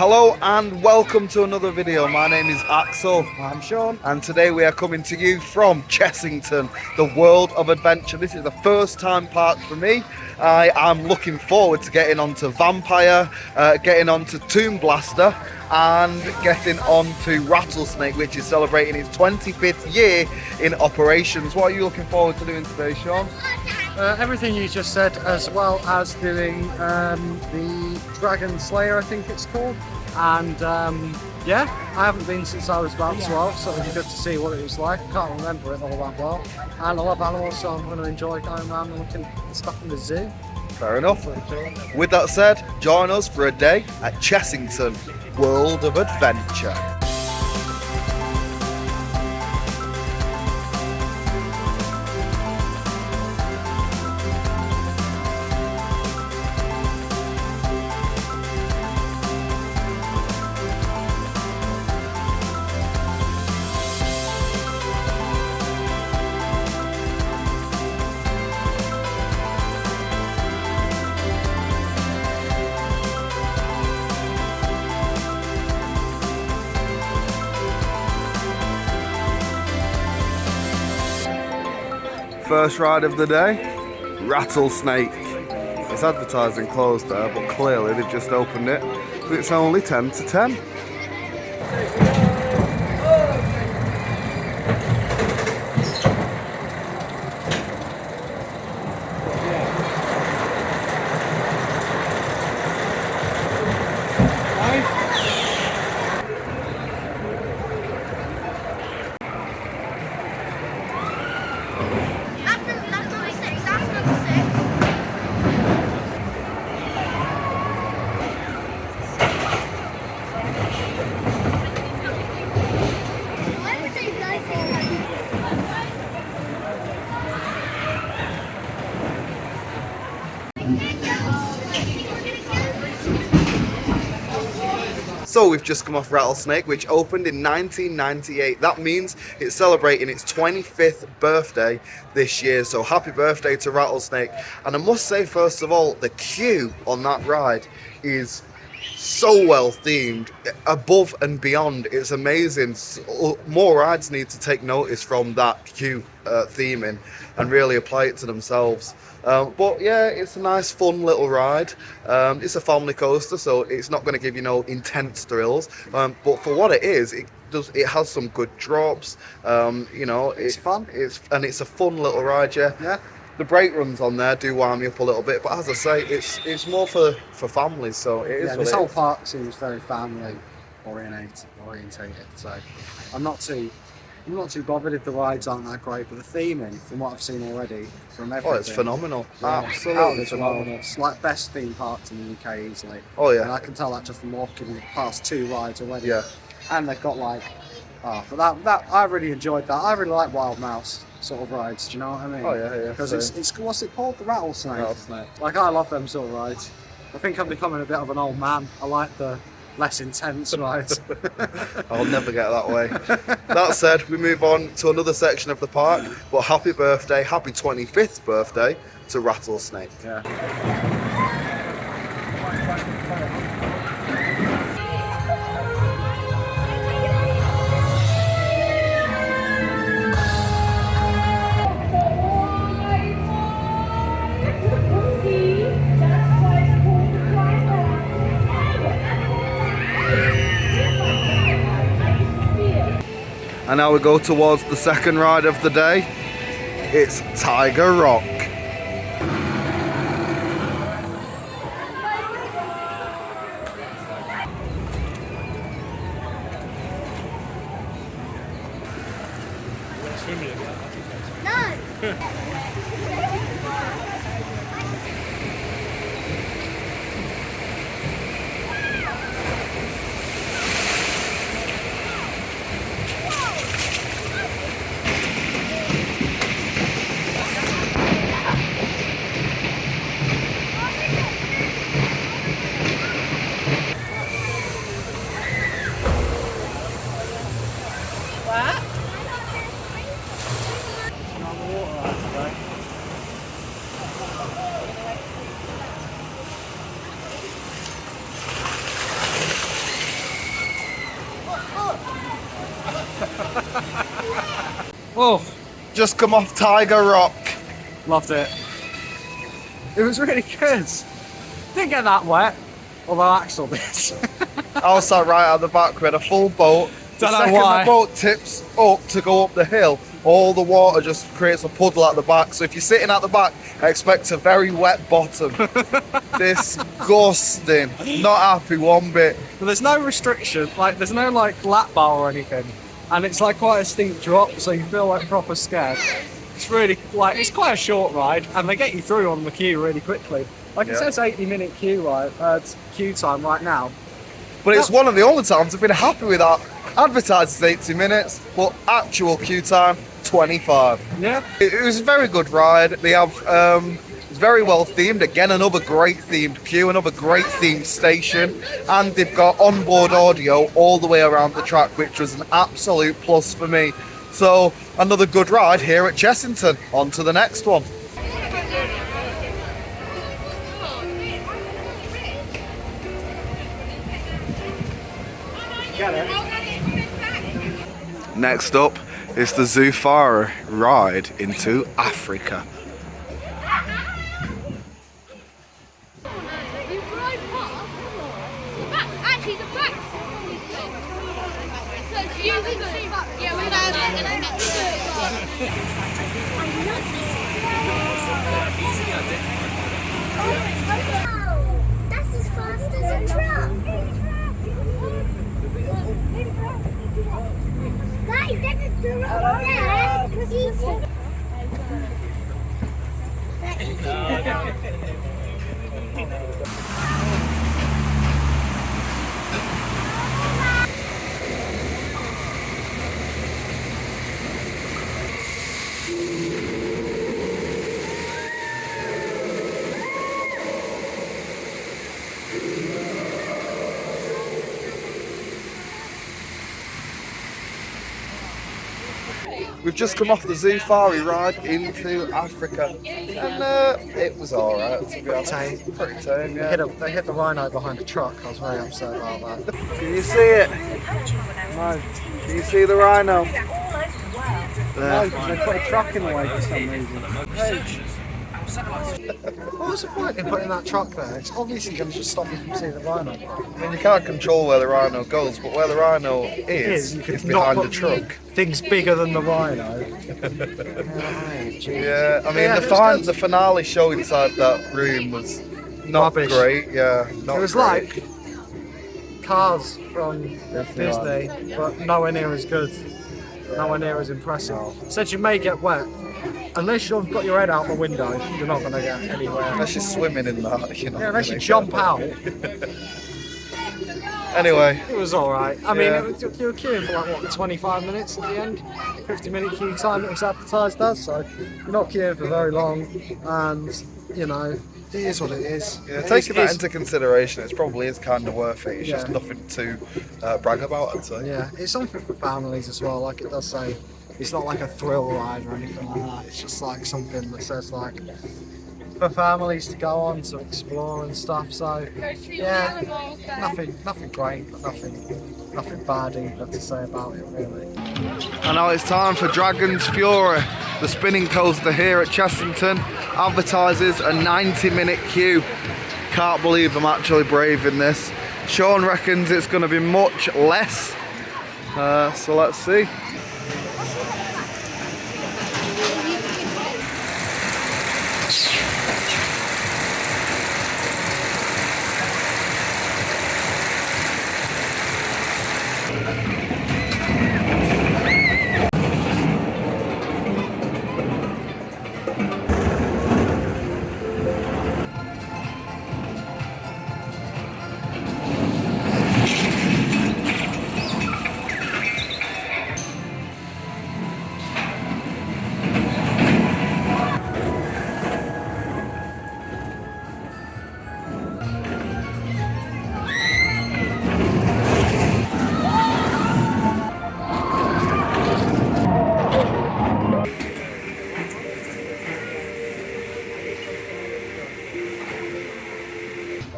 Hello and welcome to another video. My name is Axel. I'm Sean. And today we are coming to you from Chessington, the world of adventure. This is the first time park for me. I am looking forward to getting onto Vampire, getting onto Tomb Blaster and getting onto Rattlesnake, which is celebrating its 25th year in operations. What are you looking forward to doing today, Sean? Everything you just said, as well as doing the Dragon Slayer, I think it's called. And yeah, I haven't been since I was about 12, so it'd be good to see what it was like. I can't remember it all that well. And I love animals, so I'm going to enjoy going around and looking at stuff in the zoo. Fair enough. With that said, join us for a day at Chessington World of Adventure. First ride of the day, Rattlesnake. It's advertising closed there, but clearly they've just opened it. So it's only 10 to 10. So we've just come off Rattlesnake, which opened in 1998. That means it's celebrating its 25th birthday this year. So happy birthday to Rattlesnake. And I must say, first of all, the queue on that ride is so well themed, above and beyond. It's amazing. More rides need to take notice from that queue theming and really apply it to themselves. But yeah, it's a nice fun little ride. It's a family coaster, so it's not going to give you no intense thrills, but for what it is, it has some good drops. You know, it's fun. It's a fun little ride. Yeah. The brake runs on there do wind me up a little bit, but as I say, it's more for families, so it is. Yeah, this whole park seems very family orientated, so I'm not too bothered if the rides aren't that great, but the theming, from what I've seen already, from everything, it's phenomenal. Yeah, Absolutely phenomenal. It's like best theme parks in the UK easily. Oh yeah. And I can tell that just from walking past 2 rides already. Yeah. And they've got like, but that I really enjoyed that. I really like Wild Mouse sort of rides. Do you know what I mean? Oh yeah. Because it's what's it called? The Rattlesnake. Rattlesnake. Like, I love them sort of rides. I think I'm becoming a bit of an old man. I like the less intense rides. I'll never get that way. That said, we move on to another section of the park, but happy 25th birthday to Rattlesnake. Yeah. And now we go towards the second ride of the day. It's Tiger Rock. Oh, Just come off Tiger Rock. loved it. It was really good. Didn't get that wet, although Axel did. I was sat right out the back. We had a full boat. The Don't know second why. the boat tips up to go up the hill, all the water just creates a puddle at the back. So if you're sitting at the back, I expect a very wet bottom. Disgusting. Not happy one bit. But there's no restriction, like there's no like lap bar or anything, and it's like quite a steep drop, so you feel like proper scared. It's really like it's quite a short ride, and they get you through on the queue really quickly. Like it Yeah. says 80-minute queue time right now. But it's one of the only times I've been happy with that. Advertised is 80 minutes, but actual queue time 25. Yeah. It was a very good ride. They have it's very well themed. Again, another great themed queue, another great themed station, and they've got onboard audio all the way around the track, which was an absolute plus for me. So another good ride here at Chessington. On to the next one. Get it. Next up is the Zufari Ride into Africa. You drive past. Actually, the back. So it's using the back. Yeah, we're That's as fast as a truck. Guys, there's a giraffe We've just come off the Zufari Ride into Africa, and it was alright, to be honest. Pretty tame, yeah. They hit the rhino behind a truck. I was very upset about that. Can you see it? No, Can you see the rhino? no, because they put a truck in the way for some reason. What was the point in putting that truck there? It's obviously going to just stop you from seeing the rhino. I mean, you can't control where the rhino goes, but where the rhino is You could is not behind the put truck. Things bigger than the rhino. Yeah, I mean, Yeah, the, it was good. the finale show inside that room was not Rubbish. great, yeah. Not It was great. like Cars from Definitely Disney, but nowhere near as good. Nowhere near as impressive. Said you may get wet. Unless you've got your head out the window, you're not going to get anywhere. Unless you're swimming in that, you know. Yeah, unless you jump out. Anyway, It was alright. I mean, Yeah. you were queuing for like, what, 25 minutes at the end? 50-minute queue time it was advertised as, so you're not queuing for very long, and, you know, it is what it is. yeah, It taking that is- into consideration, it probably is kind of worth it. It's just Yeah. nothing to brag about, I'd say. Yeah, it's something for families as well, like it does say. It's not like a thrill ride or anything like that. It's just like something that says like for families to go on to explore and stuff. So yeah, nothing great, but nothing bad either to say about it really. And now it's time for Dragon's Fury. The spinning coaster here at Chessington advertises a 90-minute queue. Can't believe I'm actually braving this. Sean reckons it's going to be much less. So let's see.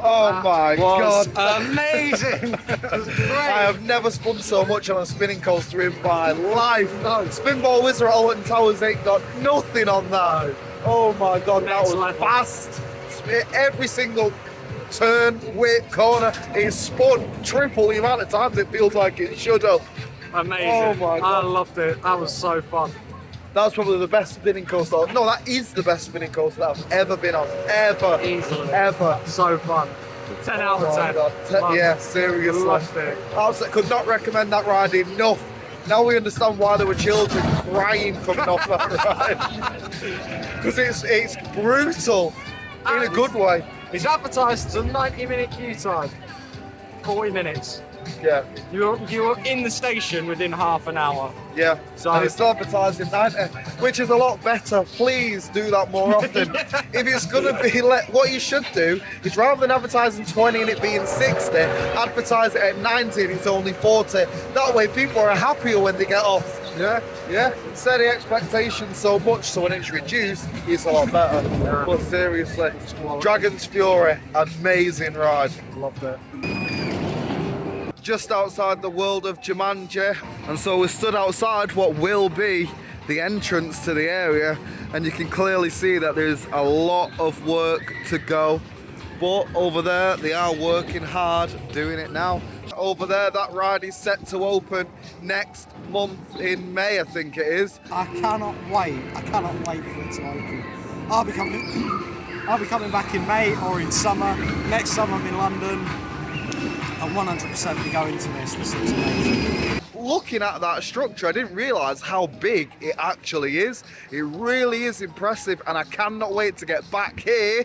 Oh my Was god. amazing! was great. I have never spun so much on a spinning coaster in my life. No. Spinball Wizard at Alton Towers ain't got nothing on that. No. Oh my god, Next that was level. fast. Every single turn, whip, corner, it's spun triple the amount of times it feels like it should have. Amazing. Oh my God. I loved it. That was so fun. That's probably the best spinning coaster. No, that is the best spinning coaster that I've ever been on. Ever. Easily. Ever. So fun. 10 out Oh of my 10. God. Loved Yeah, it. seriously. Loved it. Absolutely could not recommend that ride enough. Now we understand why there were children crying coming off that ride. Because it's brutal in a good way. It's advertised as a 90-minute queue time. 40 minutes. Yeah, You're in the station within half an hour. yeah. So- And it's still advertised in 90, which is a lot better. Please do that more often. If it's going to be, what you should do is rather than advertising 20 and it being 60, advertise it at 90 and it's only 40. That way people are happier when they get off. Yeah, yeah. Set the expectations so much so when it's reduced, it's a lot better. Yeah. But seriously, quality. Dragon's Fury, amazing ride. Loved it. Just outside the world of Jumanji, and so we stood outside what will be the entrance to the area, and you can clearly see that there's a lot of work to go, but over there they are working hard doing it now. Over there, that ride is set to open next month in May, I think it is. I cannot wait. I cannot wait for it to open. I'll be coming back in May or in summer. Next summer I'm in London. I'll 100% be going to this. This looks amazing. Looking at that structure, I didn't realise how big it actually is. It really is impressive, and I cannot wait to get back here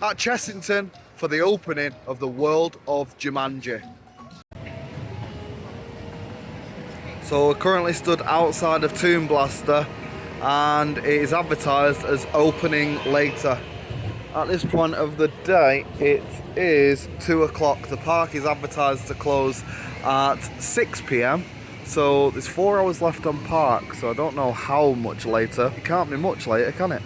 at Chessington for the opening of the world of Jumanji. So we're currently stood outside of Toon Blaster, and it is advertised as opening later. At this point of the day, it is 2 o'clock. The park is advertised to close at 6 p.m. So there's 4 hours left on park, so I don't know how much later. It can't be much later, can it?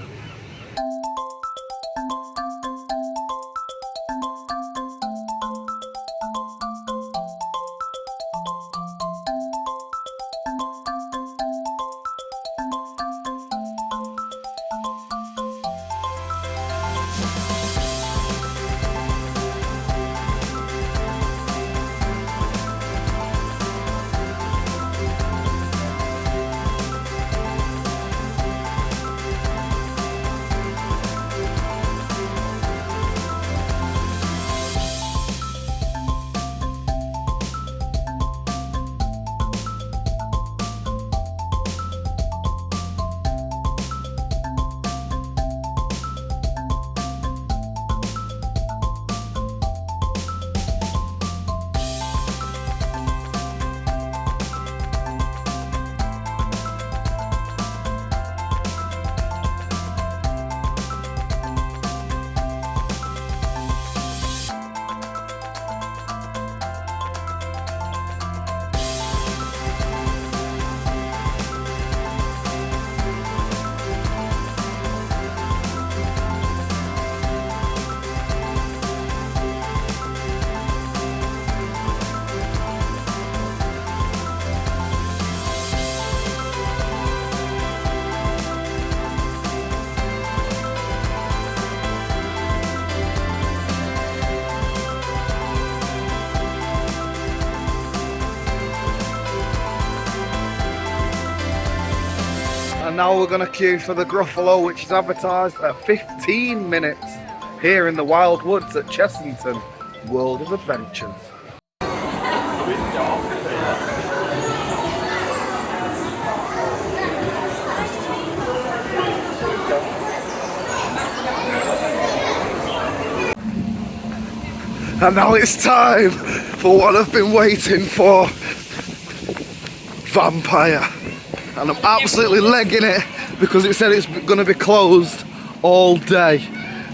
And now we're going to queue for the Gruffalo, which is advertised at 15 minutes here in the Wild Woods at Chessington World of Adventures. And now it's time for what I've been waiting for. Vampire. And I'm absolutely legging it because it said it's going to be closed all day.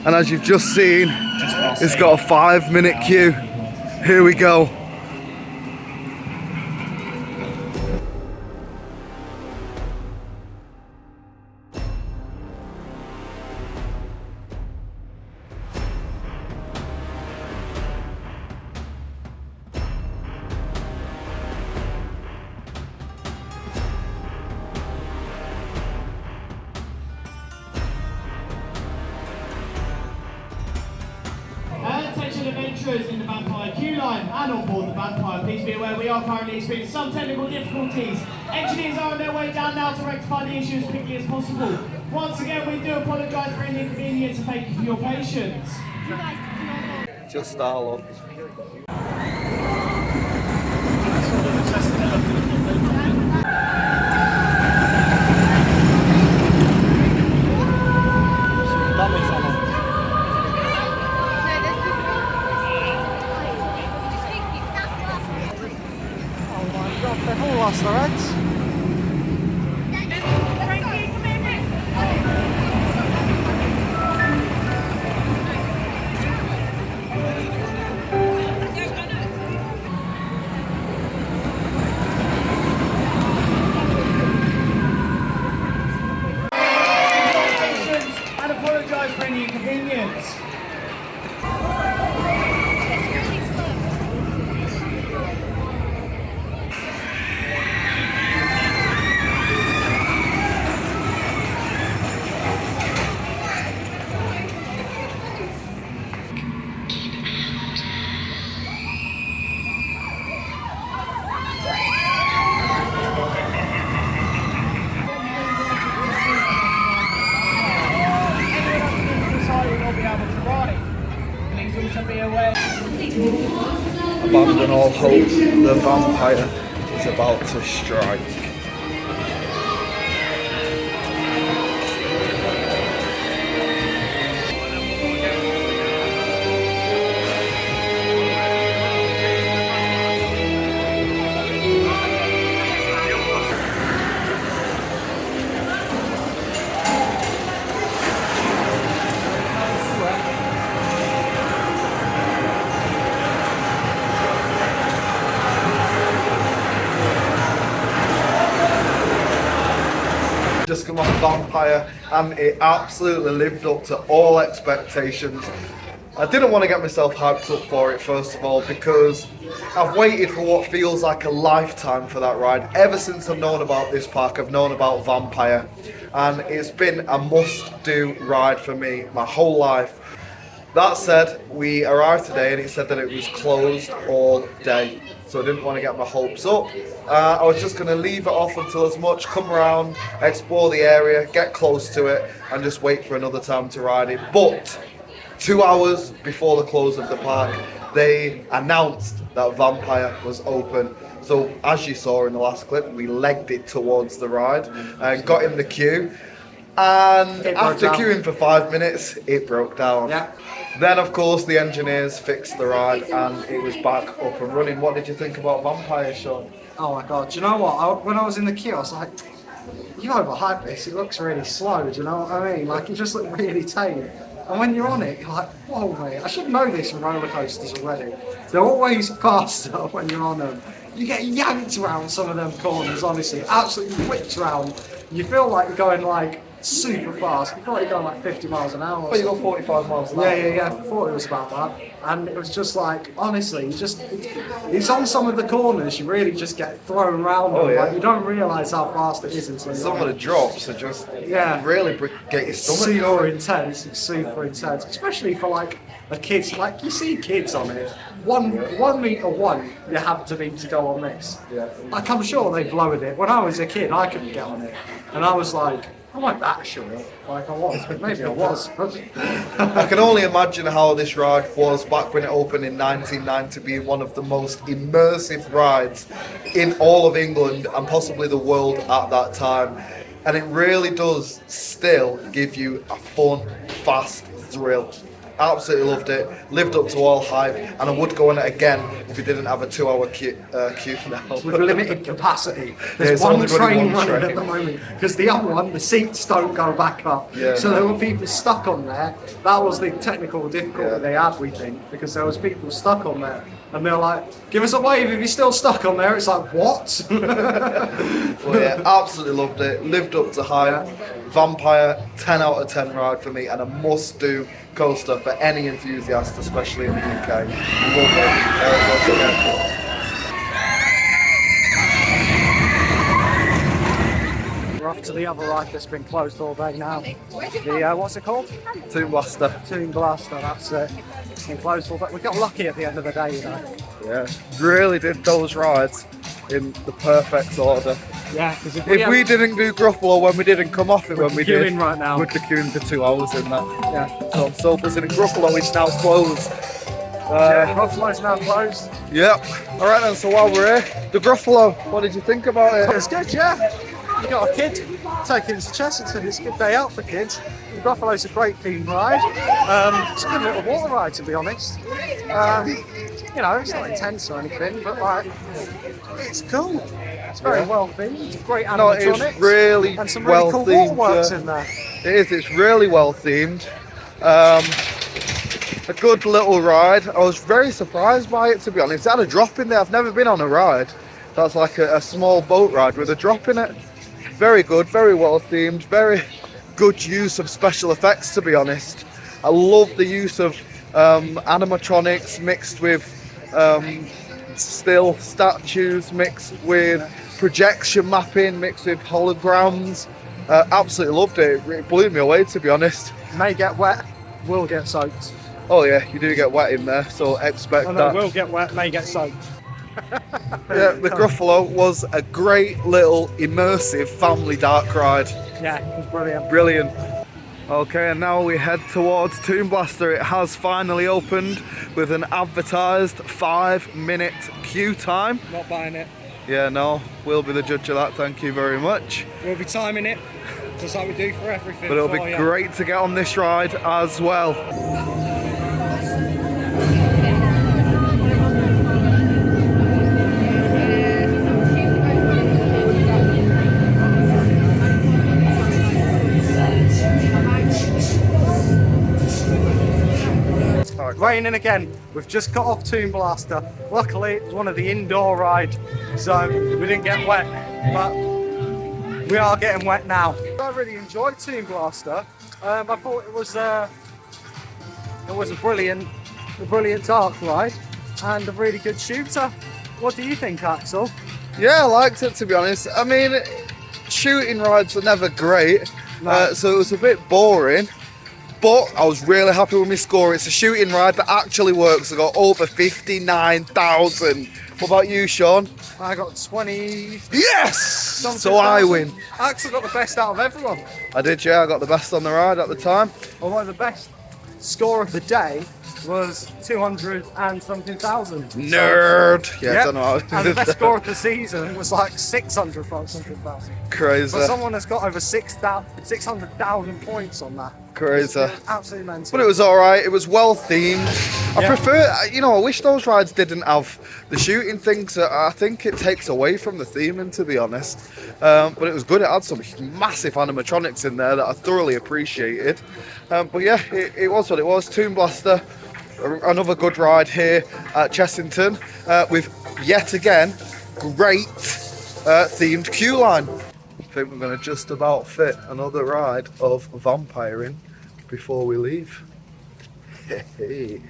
And as you've just seen, it's got a 5-minute queue. Here we go. manufacturers in the vampire queue line and on board the vampire. Please be aware we are currently experiencing some technical difficulties. Engineers are on their way down now to rectify the issue as quickly as possible. Once again, we do apologise for any inconvenience and thank you for your patience. Just our luck. Dummies on it. Oh my god, they've all lost their heads. And apologise for any inconvenience. Abandon all hope, the vampire is about to strike. Just come off Vampire and it absolutely lived up to all expectations. I didn't want to get myself hyped up for it first of all because I've waited for what feels like a lifetime for that ride. Ever since I've known about this park, I've known about Vampire and it's been a must-do ride for me my whole life. That said, we arrived today and it said that it was closed all day, so I didn't want to get my hopes up. I was just going to leave it off until as much, come around, explore the area, get close to it, and just wait for another time to ride it. But 2 hours before the close of the park, they announced that Vampire was open. So as you saw in the last clip, we legged it towards the ride and got in the queue. And after queuing for 5 minutes, it broke down. Yeah. Then, of course, the engineers fixed the ride and it was back up and running. What did you think about Vampire, Sean? Oh my god, do you know what? When I was in the queue, I was like, you overhyped this, it looks really slow, do you know what I mean? Like, it just looked really tame. And when you're on it, you're like, whoa mate, I should know this from roller coasters already. They're always faster when you're on them. You get yanked around some of them corners, honestly, absolutely whipped around. You feel like you're going like super fast. You feel like you're going like 50 miles an hour. Well, you got 45 miles an hour. Yeah. I thought it was about that. And it was just like, honestly, it's on some of the corners, you really just get thrown around. Oh, yeah. Like, you don't realise how fast it is until Some of the drops are just really get your stomach super going. intense. It's super intense, especially for like a kid. Like you see kids on it. 1 meter one, you have to be to go on this. Yeah. Like I'm sure they've lowered it. When I was a kid, I couldn't get on it, and I was like, I wasn't that sure. Like I was, but maybe I was. I can only imagine how this ride was back when it opened in 1990, being one of the most immersive rides in all of England and possibly the world at that time. And it really does still give you a fun, fast thrill. Absolutely loved it, lived up to all hype, and I would go on it again if it didn't have a 2 hour queue now. With limited capacity. There's There's one only train one running train. at the moment because the other one, the seats don't go back up. Yeah. So there were people stuck on there. That was the technical difficulty Yeah. they had, we think, because there was people stuck on there. And they're like, give us a wave if you're still stuck on there. It's like, what? Well, yeah, absolutely loved it, lived up to hype. Vampire, 10 out of 10 ride for me, and a must-do coaster for any enthusiast, especially in the UK. Love it. Once again. We're off to the other ride that's been closed all day now. The what's it called? Toon Blaster. Toon Blaster. That's it. It's been closed all day. We got lucky at the end of the day, you know. Yeah, really did those rides in the perfect order. Yeah, because if If we didn't do Gruffalo when we didn't come off it when we did, queuing right now. we'd be queuing for 2 hours in that. Yeah. So I'm so busy. Gruffalo is now closed. Gruffalo's now closed. Yep. All right then. So while we're here, the Gruffalo. What did you think about it? It's good, yeah. You got a kid taking to Chessington. It's a good day out for kids. The Gruffalo's a great themed ride. It's a good little water ride, to be honest. You know, it's not intense or anything, but like, it's cool. It's very well themed. Great No, animatronics. it's really and some really well cool themed. waterworks in there. It is. It's really well themed. A good little ride. I was very surprised by it, to be honest. It had a drop in there. I've never been on a ride that's like a small boat ride with a drop in it. Very good, very well themed, very good use of special effects, to be honest. I love the use of animatronics mixed with still statues, mixed with projection mapping, mixed with holograms. Absolutely loved it. It blew me away, to be honest. May get wet, will get soaked. Oh yeah, you do get wet in there, so expect Oh, no, that. will get wet, may get soaked. Yeah, the Gruffalo was a great little immersive family dark ride. Yeah, it was brilliant. Brilliant. Okay, and now we head towards Toon Blaster. It has finally opened with an advertised 5-minute queue time. Not buying it. Yeah, no, we'll be the judge of that, thank you very much. We'll be timing it, just like we do for everything. But it'll be for you. great to get on this ride as well. Raining again. We've just got off Toon Blaster. Luckily, it was one of the indoor rides, so we didn't get wet, but we are getting wet now. I really enjoyed Toon Blaster. I thought it was a brilliant dark ride and a really good shooter. What do you think, Axel? Yeah, I liked it, to be honest. I mean, shooting rides are never great, No. so it was a bit boring. But I was really happy with my score. It's a shooting ride that actually works. I got over 59,000. What about you, Sean? I got 20. Yes! something So I thousand. win. Axel got the best out of everyone. I did, yeah. I got the best on the ride at the time. Although the best score of the day was 200 and something thousand. Nerd. Yeah, I Yep. don't know how I And the did best that. score of the season was like 600 something thousand. Crazy. But someone has got over 600,000 points on that. Crazy. Absolutely mental. But it was alright, it was well themed. I Yeah. prefer, I wish those rides didn't have the shooting things. I think it takes away from the theming, to be honest. But it was good, it had some massive animatronics in there that I thoroughly appreciated. But yeah, it was what it was. Toon Blaster, another good ride here at Chessington with yet again great themed queue line. I think we're going to just about fit another ride of vampiring before we leave. Hey.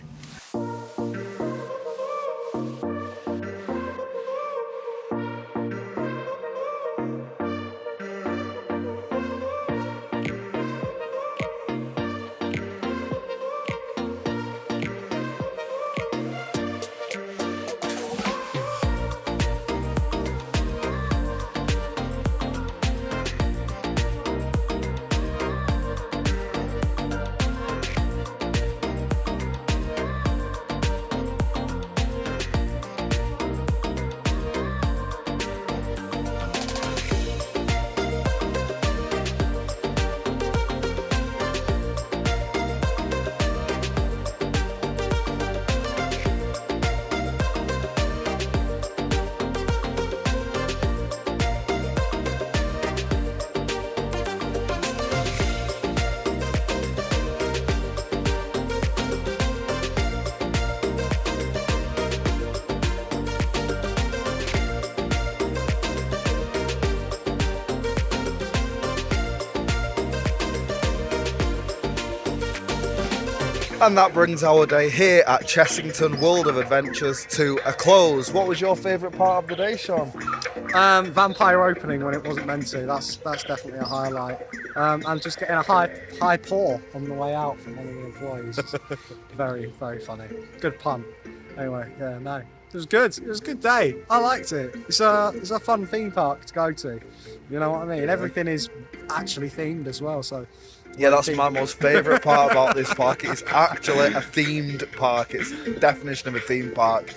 And that brings our day here at Chessington World of Adventures to a close. What was your favourite part of the day, Sean? Vampire opening when it wasn't meant to. That's definitely a highlight. And just getting a high paw on the way out from one of the employees. Very, very funny. Good pun. Anyway, yeah, no, it was good. It was a good day. I liked it. It's a fun theme park to go to. You know what I mean? Everything is actually themed as well. So yeah, that's my most favourite part about this park. It's actually a themed park. It's the definition of a theme park.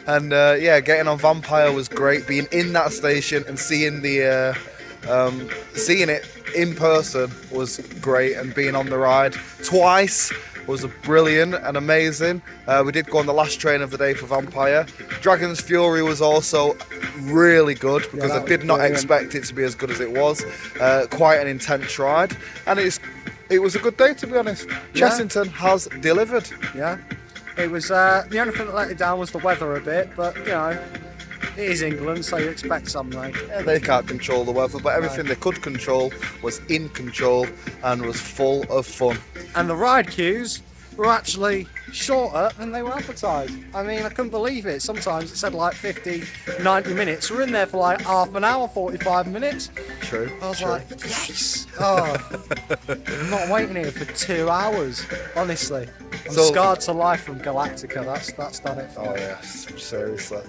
And yeah, getting on Vampire was great. Being in that station and seeing the seeing it in person was great. And being on the ride twice was brilliant and amazing. We did go on the last train of the day for Vampire. Dragon's Fury was also really good because I did not expect it to be as good as it was. Quite an intense ride, and it was a good day, to be honest. Chessington has delivered. Yeah, it was. The only thing that let it down was the weather a bit, but you know, it is England, so you expect some rain. Yeah, they can't control the weather, but everything they could control was in control and was full of fun. And the ride queues were actually shorter than they were advertised. I mean, I couldn't believe it. Sometimes it said like 50, 90 minutes. We're in there for like half an hour, 45 minutes. True. I was like, yes! Oh, I'm not waiting here for 2 hours, honestly. I'm scarred to life from Galactica. That's done it for me. Oh yes, seriously.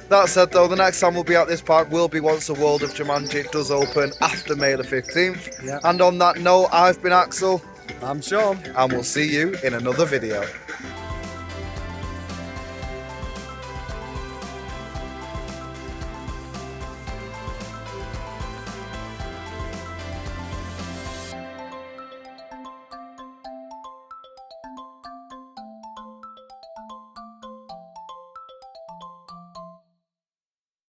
That said though, the next time we'll be at this park will be once the World of Jumanji does open after May the 15th. Yeah. And on that note, I've been Axel. I'm Sean. And we'll see you in another video.